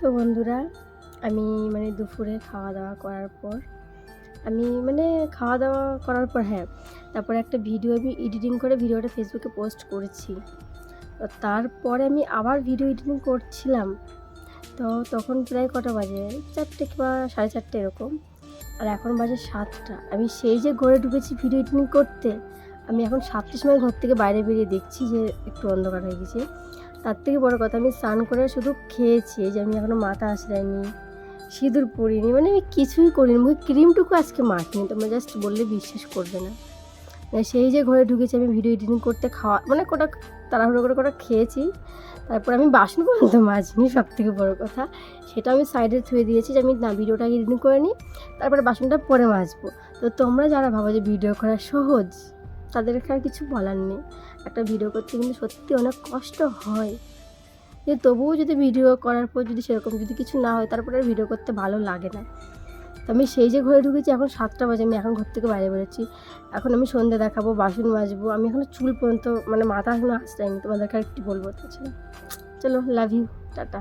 তো বন্ধুরা, আমি দুপুরে খাওয়া দাওয়া করার পর তারপরে একটা ভিডিও আমি এডিটিং করে ভিডিওটা ফেসবুকে পোস্ট করেছি। তো তারপরে আমি আবার ভিডিও এডিটিং করছিলাম। তো তখন প্রায় কটা বাজে, 4টে কিংবা 4:30 এরকম। আর এখন বাজে 7টা। আমি সেই যে ঘরে ঢুকেছি ভিডিও এডিটিং করতে, আমি এখন 7টার সময় ঘর থেকে বাইরে বেরিয়ে দেখছি যে একটু অন্ধকার হয়ে গেছে। তার থেকে বড় কথা, আমি স্নান করে শুধু খেয়েছি, যে আমি এখনও মাথা আঁচড়াইনি, সিঁদুর পরিনি, আমি কিছুই করিনি, মুখে ক্রিমটুকু আজকে মাখিনি। তোমরা জাস্ট বললে বিশ্বাস করবে না। সেই যে ঘরে ঢুকেছি আমি ভিডিও এডিটিং করতে, খাওয়া কটা তাড়াহুড়ো করে খেয়েছি। তারপর আমি বাসন পর্যন্ত মাজিনি, সব থেকে বড়ো কথা। সেটা আমি সাইডে থুয়ে দিয়েছি যে আমি ভিডিওটা এডিটিং করে নিই, তারপরে বাসনটা পরে মাজবো। তো তোমরা যারা ভাবো যে ভিডিও করা সহজ, তাদেরকে আর কিছু বলার নেই। একটা ভিডিও করতে কিন্তু সত্যি অনেক কষ্ট হয়, যে তবুও যদি ভিডিও করার পর যদি সেরকম যদি কিছু না হয়, তারপরে আর ভিডিও করতে ভালো লাগে না। তো আমি সেই যে ঘরে ঢুকেছি, এখন 7টা বাজে, আমি এখন ঘর থেকে বাইরে বেরোচ্ছি। এখন আমি সন্ধ্যে দেখাবো, বাসন মাজবো, আমি এখনও চুল পর্যন্ত মাথা এখনও আঁচড়াইনি, তোমাদেরকে আর একটু বলবো। তাছাড়া চলো, লাভ ইউ, টাটা।